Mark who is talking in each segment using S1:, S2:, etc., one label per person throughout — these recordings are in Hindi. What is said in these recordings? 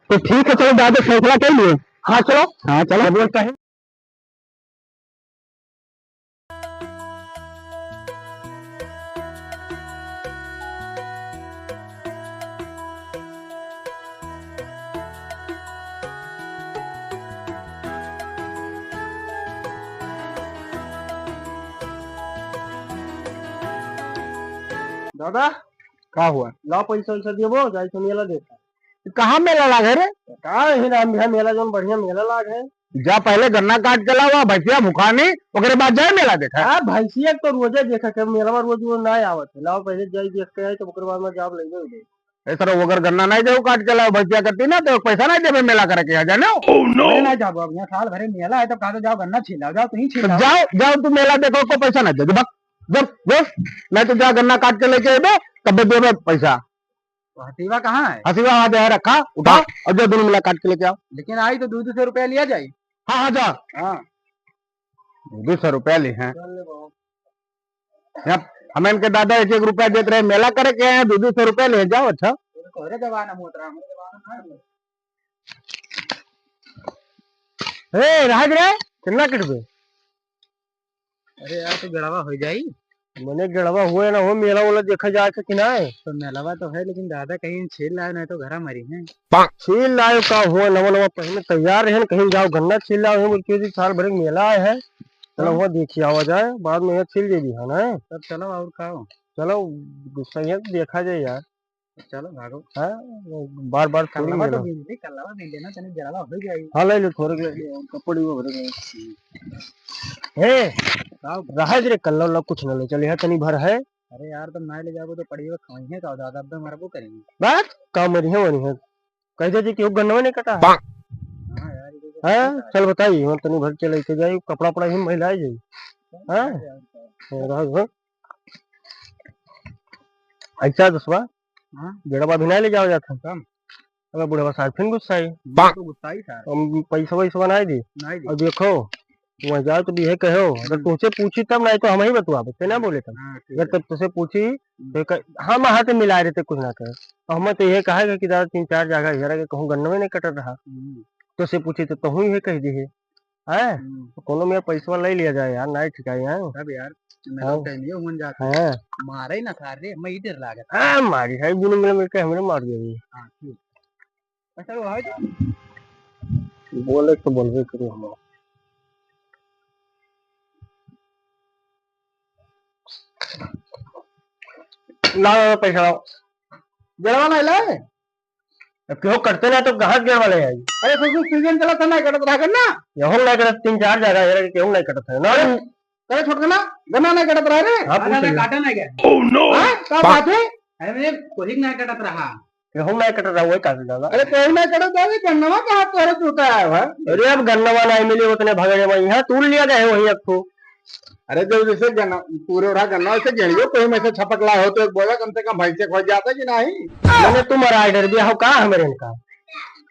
S1: तो ठीक है, चलो दादा फैसला कर लिए। हाँ चलो, हाँ चलो बोलता है। दादा क्या हुआ? लाओ पैसा वैसा देवो, जाए तो मेला देखा। कहाँ मेला लाग है रे? कहाँ ही राम बिहार मेला, जो बढ़िया मेला लाग है। जा पहले गन्ना काट के लावा, भैंसिया भुखानी, ओकरे बाद जाए मेला देखा। हाँ भैंसिया तो रोजे देखा के मेला में रोज वो ना आवत है। लाओ पहले जाई देख के आए तो ओकरे बाद में जाब ले जाओ। ऐसा अगर गन्ना नहीं देव काट के लाओ, भैंसिया करती ना तो पैसा नहीं देवे मेला करे के जाने। मैं नहीं जाओ, अब यहाँ साल भरे मेला है तो कहा तो जाओ गन्ना छीलाओ, जाओ तुम छीलाओ। जाओ जाओ तू मेला देखो को पैसा नहीं दे जब बस मैं तो जा गन्ना काट के लेके आए तब दे पैसा। हसीवा कहाँ है? हसीवा वहां दे रखा, उठा और जो दोनों मिला काट के लेके आओ। लेकिन आई तो 200 रुपया लिया जाए। हाँ हाँ जा, हाँ 200 रुपया ले हैं। हमें इनके दादा 1-1 रुपया देते रहे, मेला करे के हैं 200 रुपया ले जाओ। अच्छा राज रे कितना कटबे? अरे यार तो गड़वा हो जाई। मैंने गड़वा हुए ना हो, मेला वाला देखा जा कि ना है तो मेलावा तो है, लेकिन दादा कहीं छील लाए नहीं तो घरा मरी है। छील लाए का हुआ नवा नवा पहले तैयार है, कहीं जाओ गन्ना छील लाओ बोल साल भर मेला है। चलो वो देखिए आवा जाए, बाद में छील दे दी है ना। तब चलो और खाओ, चलो गुस्सा है देखा जाए यार। चलो भागो। हाँ बार बार कल्लावा तो कल्लावा नहीं देना, तने जरावा हो जाएगी। हाँ ले लो थोड़े कपड़े वो भर गए हे रहा रे कल्ला वाला कुछ न ले चले है तनी भर है। अरे यार तुम ना ले जाओ तो पड़ी हुआ खाई है तो दादा अब मरबो करेंगे। बात काम मरी है वनी है कह दे कि गन्नवा नहीं कटा है। हां यार है चल बताइए हम तनी भर के लेके जाई, कपड़ा पड़ा ही महिलाएं जाई। हां रहा अच्छा दसवा जड़वा भी नहीं ले जाओ जाता काम। अगर बुढ़वा साहब फिर गुस्सा आई तो गुस्सा ही था, हम पैसा वैसा बनाए दी और देखो वहाँ जाओ तो भी है कहो, अगर तुमसे पूछी तब नहीं तो हम ही बतवा बच्चे ना बोले तब। अगर तब तुझसे पूछी तो हम हाथ मिला रहे थे कुछ ना कहे, हमें तो यह कहा कि दादा 3-4 जगह घेरा के कहूँ गन्ना में नहीं कट रहा। तुझसे पूछी तो तू ही कह दी है कोनो में पैसा ले लिया जाए यार, नहीं ठिकाई है सब यार। मारे ना था रे मैं इधर लागत हां मारी है दोनों मिल के हमरे मार दिए। हां ठीक अच्छा वो है बोले तो बोलबे करो हम लाओ पैसा लाओ जड़वा नहीं लाए। अब क्यों करते ना तो कहाँ गए वाले हैं? अरे तो सीजन चला था ना कटत रहा करना यहूं नहीं कटत 3-4 जगह है क्यों नहीं कटत है ना करे छोड़ के ना गन्ना नहीं कटत रहा रे। हां काटा नहीं गया। ओह नो हां क्या बात है? अरे मेरे कोई नहीं कटत रहा यहूं नहीं कटत रहा वही काट डाला। अरे कोई नहीं कटत रहा गन्नवा कहां तोरे टूटा है? अरे अब गन्नवा नहीं मिले उतने भगड़े में यहां तूल लिया गए वही अब तो। अरे जो जैसे गन्ना पूरे उड़ा गन्ना से गेड़ियो कोई में से छपक ला हो तो एक बोला कम से कम भाई से खोज जाता कि नहीं। मैंने तुम्हारा आर्डर दिया हो कहा हमारे इनका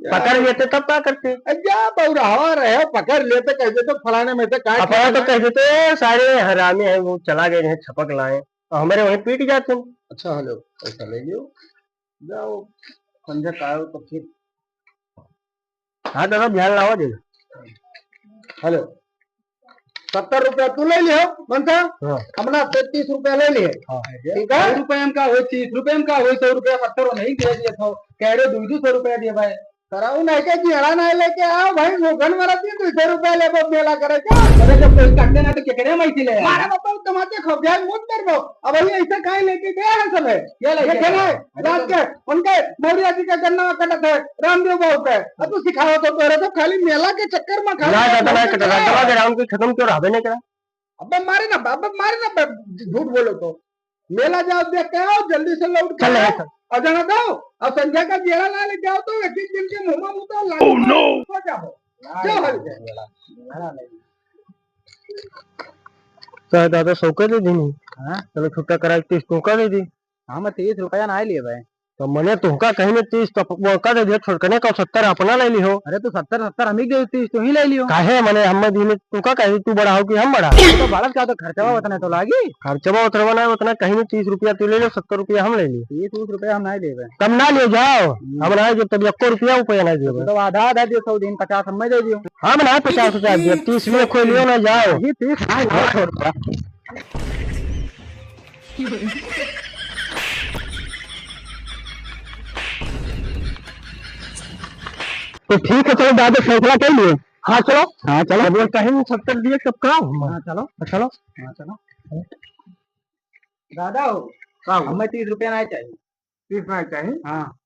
S1: पकड़ लेते तब क्या करते? जा बौरा हो रहे पकड़ लेते कहते तो फलाने में से काट तो कह देते सारे हरामी है वो चला गए हैं छपक लाए तो हमारे वहीं पीट जाते। अच्छा हेलो पैसा ले लियो जाओ संजय का तो फिर हाँ दादा ध्यान लाओ दे। हेलो 70 रुपया तू ले लियो बनता अपना 33 रुपया ले लिए ठीक है। रुपये में का हो 30 रुपये में का हो 100 रुपया 70 नहीं दे दिया था कह रहे 200 रुपया दिए भाई कराऊ नहीं के जीड़ा नहीं लेके आओ भाई मोगन वाला 200 रुपया ले मेला करे क्या। अरे जब कोई काटते ना तो क्या करे मैं ले मारा बापा टमाटर खा जाए मुझ कर दो अब अभी ऐसे काहे लेके गए हैं सब ये लेके गए रात के उनके मौर्या जी का गन्ना कटत है रामदेव बाबू का अब तू सिखाओ तो तोरे तो खाली मेला के चक्कर में खा जाता है कटरा चला के राम की खत्म क्यों रहबे नहीं करा। अब मारे ना झूठ बोलो तो मेला जाओ देख के आओ जल्दी से लौट के आओ और जाना दो और संजय का जेड़ा ला ले जाओ तो एक दिन के मुंह में मुंह तो ओह नो हो जाओ जो हल क्या दादा सौके दे दी नहीं। हां चलो छुट्टा करा 30 टोका दे दी। हां मैं 30 रुपया ना लिए भाई तो मैंने तुमका कहीं में 30 तो मौका दे दिया छोड़कने का 70 अपना ले लियो।
S2: अरे तो 70 हम ही दे 30 तो ही ले लियो।
S1: काहे मैंने हम दिन तुमका कहे तू बड़ा हो कि हम बड़ा
S2: तो बालक का तो खर्चा उतना तो लागी।
S1: खर्चवा उतरवा ना उतना कहीं में 30 रुपया तू ले लो 70 रुपया हम ले लियो।
S2: 30 रुपया हम नहीं देवे।
S1: कम ना ले जाओ हम ना जब तब 1 रुपया ऊपर नहीं देवे।
S2: तो आधा आधा दियो 100 दिन 50 हम दे दियो।
S1: हम ना 50 दिया 30 में खोल लियो ना जाओ।
S2: ये 30 ना छोड़।
S1: तो ठीक है चलो दादा फैसला कर लिए। हाँ चलो अब कहीं 70 दिए सब काम।
S2: हाँ चलो
S1: चलो
S2: हाँ चलो दादा हमें 30 रुपया नहीं चाहिए।
S1: 30 नहीं चाहिए।
S2: हाँ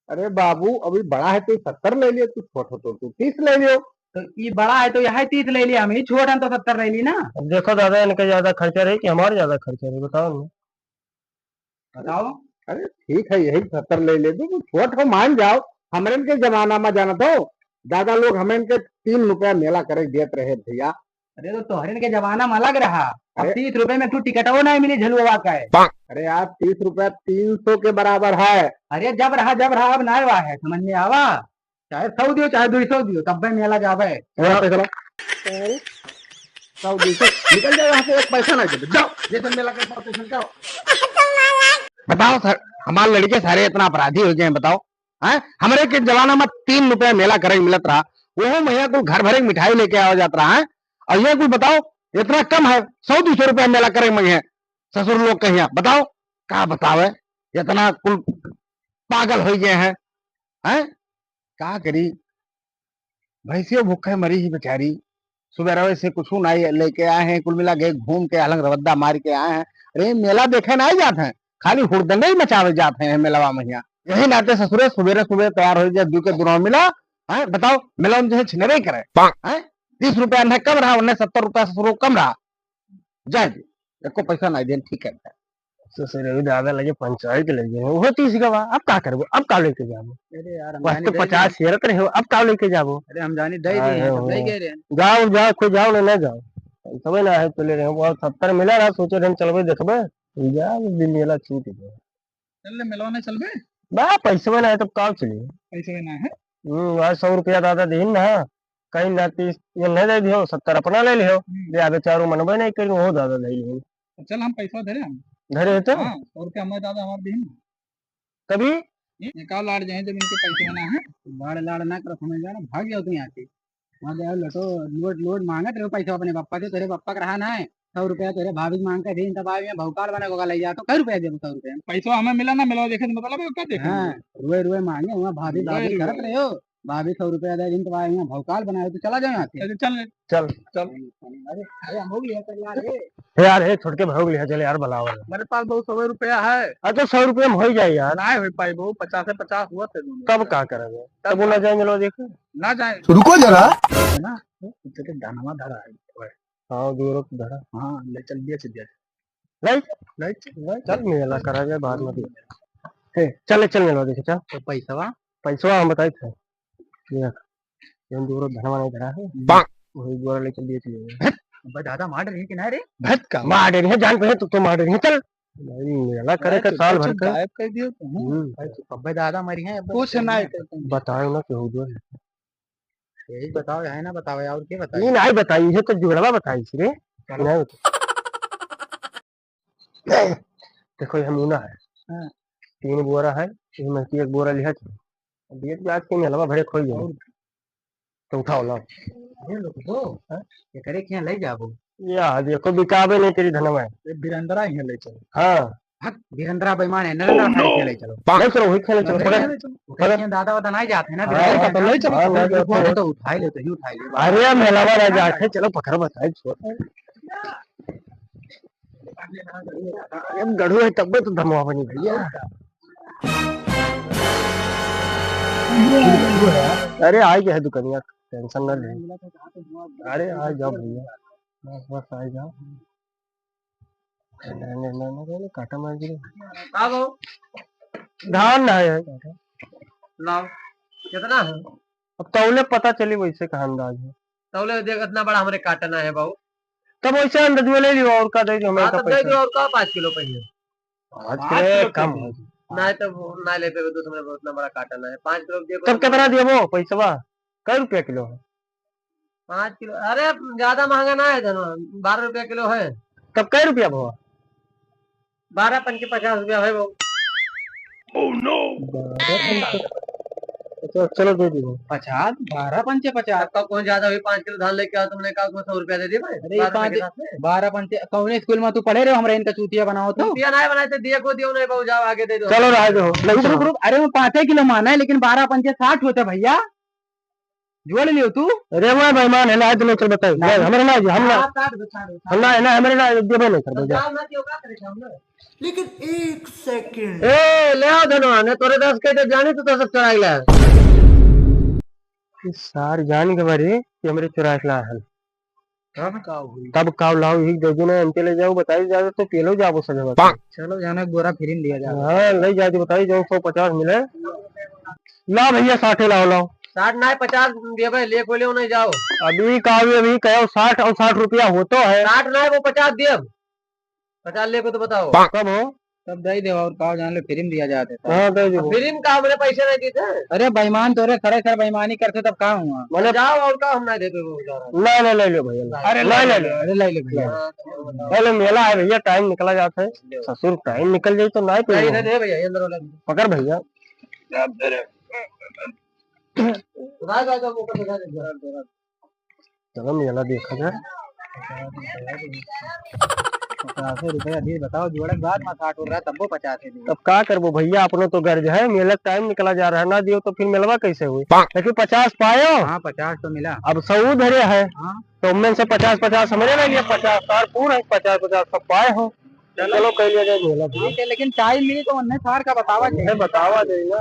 S1: अरे बाबू अभी बड़ा है तो 70 ले लियो तू छोटा तो तू 30 ले लियो।
S2: तो ये बड़ा है तो यही 30 ले लिया हम ही छोटा तो 70 ले ली ना।
S1: अब देखो दादा इनका ज्यादा खर्चा रही कि हमारा ज्यादा खर्चा रही बताओ ना।
S2: बताओ।
S1: अरे ठीक है यही 70 ले ले दो छोट हो मान जाओ। हमारे के जमाना में जाना तो दादा लोग हमें इनके 3 रुपया मेला करे देते रहे भैया।
S2: अरे तो तोहरे के जमाना में अलग रहा। अब
S1: अरे
S2: 30 रुपए में तू टिकट वो नहीं मिली झलुआ का है।
S1: अरे यार 30 रुपया 300 के बराबर है।
S2: अरे जब रहा अब ना हुआ है समझ में आवा। चाहे 100 दियो चाहे 200 दियो तब भी मेला जावे।
S1: चलो 100 200 निकल जाओ यहाँ से एक पैसा ना दे जाओ जैसे मेला के पास जाओ। बताओ सर हमारे लड़के सारे इतना अपराधी हो गए हैं बताओ। हैं हमारे के जमाना में 3 रुपया मेला करे मिलत रहा वो मैया को घर भरे मिठाई लेके आ जाता रहा है। और ये कुछ बताओ इतना कम है 100-200 रुपया मेला करे मंगे ससुर लोग कहिया बताओ क्या बताओ इतना कुल पागल हो गए हैं। हैं क्या करी भैंसियों भूखे मरी ही बेचारी सुबह से कुछ नहीं लेके आए हैं कुल मिला के घूम के अलग रवद्दा मार के आए हैं। अरे मेला देखे ना जाते हैं खाली हुड़दंगे ही मचावे जाते हैं मेलावा मैया। यही नाते ससुरे सुबेरे सुबह तैयार हो जाए दू के दुनों मिला है बताओ मेला में जो है छिनरे करे 30 रुपया न कम रहा उन्हें 70 रुपया ससुर कम रहा जाए एको पैसा नहीं दे ठीक है। ससुर दादा लगे पंचायत लगे वो 30 का अब क्या करबो अब का लेके जाबो।
S2: अरे यार हम
S1: बस तो 50 शेरत रहे हो अब का लेके जाबो।
S2: अरे हम जानी दे दिए हैं तब ले गए रे।
S1: जाओ जाओ खुद जाओ ना जाओ समझ ना है चले रहे बहुत 70 मिला रहा सोचे रहे चलबे देखबे जा दिन मेला छूट गया।
S2: चल ले मिलवाने चल बे।
S1: बा पैसे ना है तब काम चलिए।
S2: पैसे ना है।
S1: आज 100 रुपया दादा दीन ना कहीं ना 30 ये नहीं दे दियो 70 अपना ले लियो ले आगे चारों मनबे नहीं करी वो दादा ले लियो।
S2: चल हम पैसा धरे हम
S1: धरे तो
S2: हाँ 100 रुपया हमारे दादा हमारे दिन
S1: कभी
S2: निकाल लाड़ जाए जब इनके पैसे बना है लाड़ लाड़ ना कर समझ जाना भाग जाओ तुम यहाँ से। वहाँ जाओ लटो लोड लोड मांगा तेरे पैसा अपने पापा से तेरे पापा का रहा ना है 100 रुपया तेरे भाभी मांग के दिन तब आए भौकाल बने को ले जा तो कई रुपया दे 100 रुपया पैसा हमें मिला ना मिला देखे मतलब क्या देखे। हाँ रुए रुए मांगे वहाँ भाभी भाभी करत रहे हो भाभी 100 रुपया दे दिन तब आए यहाँ भौकाल बनाए तो चला जाओ यहाँ से। चल
S1: चल चल
S2: अरे हम हो गया
S1: यार ये छोड़ के भाग लिया चल यार बुलाओ
S2: मेरे पास बहुत 100 रुपया है।
S1: अच्छा 100 रुपये में हो जाए यार
S2: ना हो पाई बहु 50 से 50 हुआ थे
S1: तब क्या करेंगे तब ना जाए मिलो देखो
S2: ना जाए
S1: रुको जरा
S2: ना तेरे दानवा धरा है।
S1: हाँ दूर धरा
S2: हाँ ले चल दिया चल दिया
S1: लाइट चल मेला करा जाए बाद में चल चल मिलो देखे चल
S2: तो
S1: पैसा हम बताए थे देख दूर धनवा नहीं धरा है वही दूर ले चल दिए चलिए
S2: दादा मार रही कि नहीं रे
S1: भट का मार रही है जान पे तो मार रही है चल मेला करे का साल भर का
S2: गायब कर दियो तुम अब्बे दादा मरी हैं कुछ नहीं
S1: बताओ ना क्यों दूर
S2: यही बताओ है ना बताओ और क्या बताओ
S1: ये नहीं बताई है तो जुड़वा बताई रे नहीं देखो ये मुना है 3 बोरा है इसमें से 1 बोरा लिया डेट आज के मेलवा भरे खोई जाओ तो उठाओ ला
S2: ये लोग तो ये करे क्या ले जाबो
S1: यार देखो बिकाबे नहीं तेरी धनवा
S2: बिरंदरा ही ले चलो।
S1: हाँ
S2: बिरंदरा बेईमान है नरेंद्र खाली ले चलो
S1: नहीं चलो वही खेले चलो
S2: पकड़ दादा वादा नहीं जाते ना तो ले चलो तो उठाई ले तो ही उठाई ले।
S1: अरे मेलवा ना जाके चलो पकड़ बताए छोड़ गढ़ू है तब तो धनवा बनी भैया। अरे आई गया है दुकानिया टेंशन ना ले अरे आ जाओ भैया बस आ जाओ काटा मार धान ना है
S2: कितना है
S1: अब तौले पता चली वैसे कहा अंदाज है
S2: तौले देख इतना बड़ा हमारे काटना है बाबू
S1: तब वैसे अंदाज ले लियो और का दे दो हमें
S2: दे दो और का 5 किलो पहिए
S1: 5 किलो कम ना तो ना ले पे तो तुमने बहुत बड़ा काटा ना है 5 किलो दिए तब कितना दिए वो पैसा कै रुपया किलो है 5 किलो अरे ज्यादा महंगा ना है धनो 12 रुपया किलो है तब कै रुपया हुआ 12 पंचे 50 रुपया है वो ओह नो तो चलो दे दी
S2: 50 12 पंचे 50
S1: आपका कौन ज्यादा हुई 5 किलो धान लेके आओ तुमने कहा उसमें 100 रुपया दे दिए भाई
S2: अरे 12 पंचे कौन स्कूल में तू पढ़े रहे हमरा इनका चूतिया बनाओ तो
S1: चूतिया नहीं बनाए थे दिए को दियो नहीं बहु जाओ आगे दे दो चलो रह दो
S2: रुक रुक अरे वो 5 किलो माना है लेकिन 12 पंचे 60 होते भैया जोड़ लियो तू
S1: अरे मैं मेहमान है ना आज चल बताइए हमारे ना हम ना हमारे ना देबे नहीं कर दो
S2: लेकिन 1 सेकंड
S1: ए ले आओ धनो ने तोरे 10 के तो जानी तो सब चुराई ला सार जान के बारे कि हमरे चुराई ला है तब काव लाओ ही दे ने अंते ले जाओ बताई जाओ तो पेलो जाबो सजे
S2: चलो जाने गोरा फिर दिया जा
S1: हां ले जा दे बताई जाओ 150 मिले ला भैया 60 लाओ 60 ना 50 दे भाई ले को ले नहीं जाओ अभी काव अभी कहो 60 और 60 रुपया हो तो है 60 ना वो 50 दे 50 ले को तो बताओ कब हो
S2: तब दे दे और काव जान ले फिर दिया जाते
S1: हां दे दो फिर का हमने पैसे नहीं दिए थे
S2: अरे बेईमान तोरे खरे सर बेईमानी करते तब का हुआ
S1: मतलब जाओ और का हम ना देते वो नहीं ले लो भैया अरे ले ले भैया ले मेला है भैया टाइम निकला जाता है ससुर टाइम निकल जाए तो नहीं पे दे भैया अंदर वाला पकड़ भैया चलो मेला देखा जाए
S2: 50 रुपया दे बताओ जोड़े बाद में 60 हो रहा तब वो 50 है
S1: अब का करबो भैया अपनो तो गर्ज है मेला टाइम निकला जा रहा है ना दियो तो फिर मेलवा कैसे हुई लेकिन 50 पायो
S2: हाँ 50 तो मिला
S1: अब 100 धरे है
S2: हाँ
S1: तो उनमें से 50 समझे ना ये 50 सार पूरा 50 सब पाए हो चलो कह लिया जाए मेला
S2: ठीक है लेकिन टाइम मिली तो उन्हें सार का बतावा
S1: बतावा देना